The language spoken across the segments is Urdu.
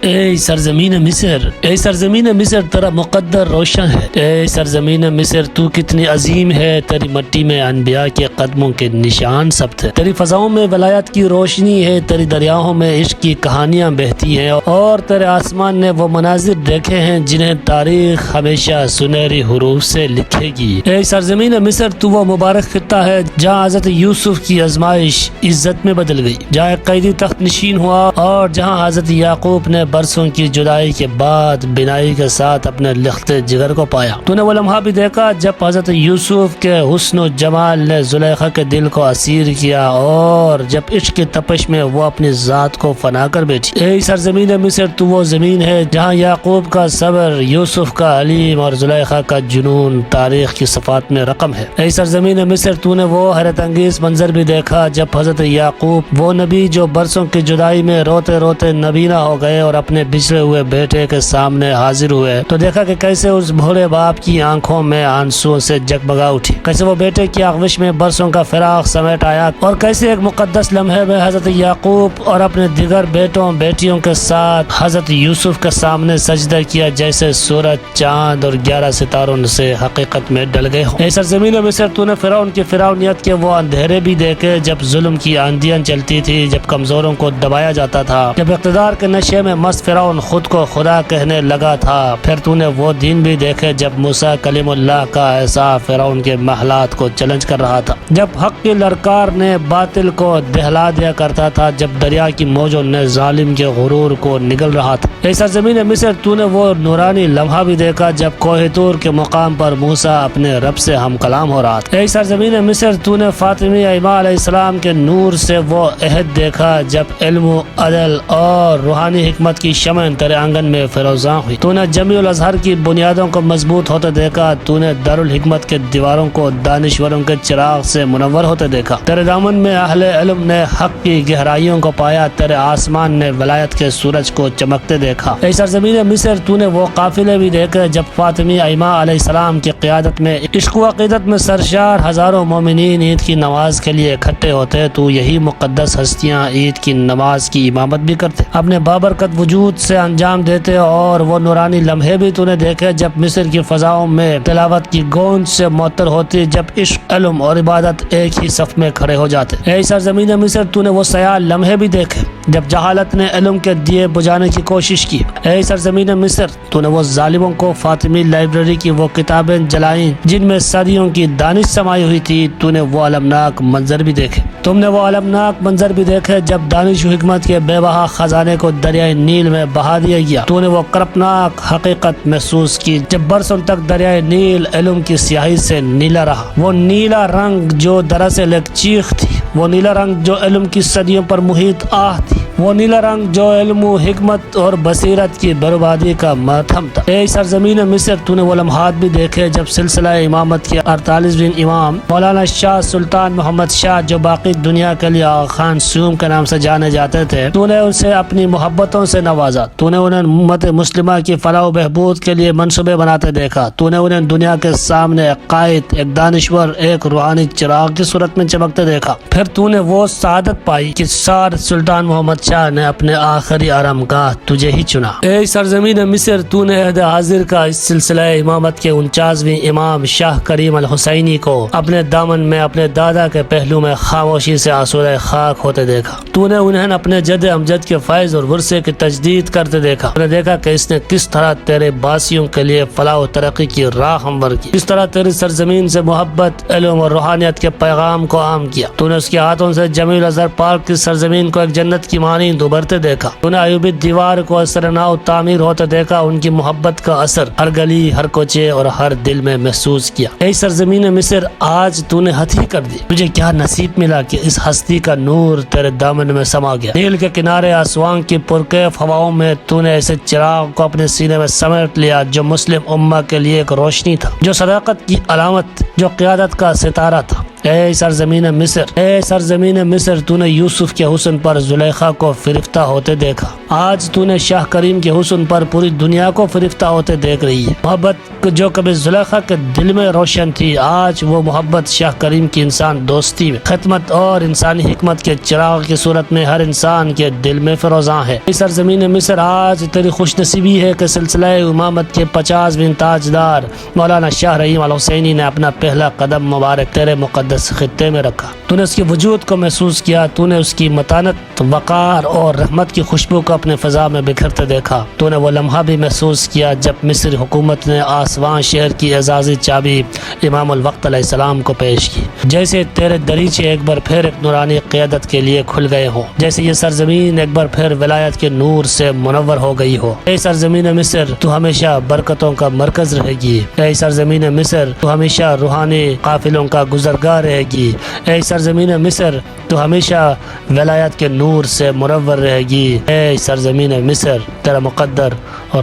اے سرزمین مصر، اے سرزمین مصر تیرا مقدر روشن ہے۔ اے سرزمین مصر تو کتنی عظیم ہے، تیری مٹی میں انبیاء کے قدموں کے نشان ثبت ہے۔ تیری فضاؤں میں ولایت کی روشنی ہے، تیری دریاؤں میں عشق کی کہانیاں بہتی ہیں، اور تیرے آسمان نے وہ مناظر دیکھے ہیں جنہیں تاریخ ہمیشہ سنہری حروف سے لکھے گی۔ اے سرزمین مصر تو وہ مبارک خطہ ہے جہاں حضرت یوسف کی آزمائش عزت میں بدل گئی، جہاں ایک قیدی تخت نشین ہوا، اور جہاں حضرت یعقوب نے برسوں کی جدائی کے بعد بینائی کے ساتھ اپنے لختے جگر کو پایا۔ تو نے وہ لمحہ بھی دیکھا جب حضرت یوسف کے حسن و جمال نے زلیخا کے دل کو اسیر کیا، اور جب عشق کی تپش میں وہ اپنی ذات کو فنا کر بیٹھی۔ اے سرزمین مصر تو وہ زمین ہے جہاں یعقوب کا صبر، یوسف کا حلیم اور زلیخا کا جنون تاریخ کی صفحات میں رقم ہے۔ اے سرزمین مصر تو نے وہ حیرت انگیز منظر بھی دیکھا جب حضرت یعقوب، وہ نبی جو برسوں کی جدائی میں روتے روتے نبینا ہو گئے اور اپنے بچھڑے ہوئے بیٹے کے سامنے حاضر ہوئے، تو دیکھا کہ کیسے اس بھولے باپ کی آنکھوں میں آنسو سے جگبگا اٹھی، کیسے وہ بیٹے کی آغوش میں برسوں کا فراق سمیٹ آیا، اور کیسے ایک مقدس لمحے میں حضرت یعقوب اور اپنے دیگر بیٹوں بیٹیوں کے ساتھ حضرت یوسف کے سامنے سجدہ کیا جیسے سورج، چاند اور 11 ستاروں سے حقیقت میں ڈل گئے ہوں۔ اے سرزمین مصر تو نے فرعون کی فرعونیت کے وہ اندھیرے بھی دیکھے جب ظلم کی آندیاں چلتی تھی، جب کمزوروں کو دبایا جاتا تھا، جب اقتدار کے نشے میں مست فرعون خود کو خدا کہنے لگا تھا۔ پھر تو نے وہ دن بھی دیکھے جب موسیٰ کلیم اللہ کا ایسا فرعون کے محلات کو چیلنج کر رہا تھا، جب حق کی لڑکار نے باطل کو دہلا دیا کرتا تھا، جب دریا کی موجوں نے ظالم کے غرور کو نگل رہا تھا۔ اے سرزمین مصر تو نے وہ نورانی لمحہ بھی دیکھا جب کوہ طور کے مقام پر موسیٰ اپنے رب سے ہم کلام ہو رہا تھا۔ اے سرزمین مصر تو نے فاطمی ایما علیہ السلام کے نور سے وہ عہد دیکھا جب علم و عدل اور روحانی حکمت کی شمع تیرے آنگن میں فروزاں ہوئی۔ تو نے جمیع الازہر کی بنیادوں کو مضبوط ہوتے دیکھا، تو نے دارالحکمت کے دیواروں کو دانشوروں کے چراغ سے منور ہوتے دیکھا۔ تیرے دامن میں اہل علم نے حق کی گہرائیوں کو پایا، تیرے آسمان نے ولایت کے سورج کو چمکتے دیکھا۔ اے سرزمین مصر تو نے وہ قافلے بھی دیکھے جب فاطمی ایما علیہ السلام کی قیادت میں عشق و عقیدت میں سرشار ہزاروں مومنین عید کی نماز کے لیے اکٹھے ہوتے، تو یہی مقدس ہستیاں عید کی نماز کی امامت بھی کرتے، اپنے بابرکت وجود سے انجام دیتے، اور وہ نورانی لمحے بھی تو نے دیکھے جب مصر کی فضاؤں میں تلاوت کی گونج سے معطر ہوتی، جب عشق، علم اور عبادت ایک ہی صف میں کھڑے ہو جاتے۔ اے سرزمین مصر تو نے وہ سیال لمحے بھی دیکھے جب جہالت نے علم کے دیے بجھانے کی کوشش کی۔ اے سرزمین مصر تو نے وہ ظالموں کو فاطمی لائبریری کی وہ کتابیں جلائیں جن میں صدیوں کی دانش سمائی ہوئی تھی، تو نے وہ المناک منظر بھی دیکھے۔ تم نے وہ المناک منظر بھی دیکھے جب دانش و حکمت کے بے بہا خزانے کو دریائے نیل میں بہا دیا گیا۔ تو نے وہ کرپناک حقیقت محسوس کی جب برسوں تک دریائے نیل علم کی سیاہی سے نیلا رہا، وہ نیلا رنگ جو دراصل ایک چیخ تھی، وہ نیلا رنگ جو علم کی صدیوں پر محیط آہ تھی، وہ نیلا رنگ جو علم و حکمت اور بصیرت کی بربادی کا ماتم تھا۔ اے سرزمین مصر تو نے وہ لمحات بھی دیکھے جب سلسلہ امامت کے 48ویں امام مولانا شاہ سلطان محمد شاہ، جو باقی دنیا کے لیے آغا خان سیوم کے نام سے جانے جاتے تھے، تو نے اسے اپنی محبتوں سے نوازا، تو نے انہیں امت مسلمہ کی فلاح و بہبود کے لیے منصوبے بناتے دیکھا، تو نے انہیں دنیا کے سامنے ایک قائد، ایک دانشور، ایک روحانی چراغ کی صورت میں چمکتے دیکھا۔ پھر تو نے وہ سعادت پائی کہ سار سلطان محمد شاہ نے اپنے آخری آرامگاہ تجھے ہی چنا۔ اے سرزمین مصر تو نے عہد حاضر کا اس سلسلہ امامت کے 49ویں امام شاہ کریم الحسینی کو اپنے دامن میں اپنے دادا کے پہلو میں خاموشی سے آسودہ خاک ہوتے دیکھا۔ تو نے انہیں اپنے جد امجد کے فیض اور ورثے کی تجدید کرتے دیکھا۔ تو نے دیکھا کہ اس نے کس طرح تیرے باسیوں کے لیے فلاح و ترقی کی راہ ہموار کی، کس طرح تیری سرزمین سے محبت، علم اور روحانیت کے پیغام کو عام کیا۔ تو نے اس کے ہاتھوں سے جمیع الازہر پارک کی سرزمین کو ایک جنت کی مانند ابھرتے دیکھا۔ تو نے ایوبی دیوار کو اثر ناؤ تعمیر ہوتے دیکھا، ان کی محبت کا اثر ہر گلی، ہر کوچے اور ہر دل میں محسوس کیا۔ اے سرزمین مصر آج تو نے ہتھی کر دی، تجھے کیا نصیب ملا کہ اس ہستی کا نور تیرے دامن میں سما گیا۔ نیل کے کنارے آسوان کی پرکیف ہواؤں میں تو نے ایسے چراغ کو اپنے سینے میں سمیٹ لیا جو مسلم امہ کے لیے ایک روشنی تھا، جو صداقت کی علامت، جو قیادت کا ستارہ تھا۔ اے سرزمین مصر، اے سرزمین مصر، تو نے یوسف کے حسن پر زلیخا کو فریفتہ ہوتے دیکھا، آج تو نے شاہ کریم کے حسن پر پوری دنیا کو فریفتہ ہوتے دیکھ رہی ہے۔ محبت جو کبھی زلیخا کے دل میں روشن تھی، آج وہ محبت شاہ کریم کی انسان دوستی میں خدمت اور انسانی حکمت کے چراغ کی صورت میں ہر انسان کے دل میں فروزاں ہے۔ اے سرزمین مصر، آج تیری خوش نصیبی ہے کہ سلسلہ امامت کے 50ویں تاجدار مولانا شاہ رحیم الحسینی نے اپنا پہلا قدم مبارک تیرے مقدس خطے میں رکھا۔ تو نے اس کے وجود کو محسوس کیا، تو نے اس کی متانت، وقار اور رحمت کی خوشبو کو اپنے فضا میں بکھرتے دیکھا۔ تو نے وہ لمحہ بھی محسوس کیا جب مصر حکومت نے آسوان شہر کی اعزازی چابی امام الوقت علیہ السلام کو پیش کی، جیسے تیرے دریچے ایک بار پھر ایک نورانی قیادت کے لیے کھل گئے ہوں، جیسے یہ سرزمین ایک بار پھر ولایت کے نور سے منور ہو گئی ہو۔ اے سرزمین مصر، تو ہمیشہ برکتوں کا مرکز رہے گی۔ اے سرزمین مصر، تو ہمیشہ روحانی قافلوں کا گزرگاہ رہے گی۔ اے سرزمین مصر، تو ہمیشہ ولایت کے نور سے منور رہے گی۔ اے سرزمین مصر، تیرا مقدر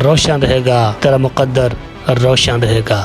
روشن رہے گا، تیرا مقدر روشن رہے گا۔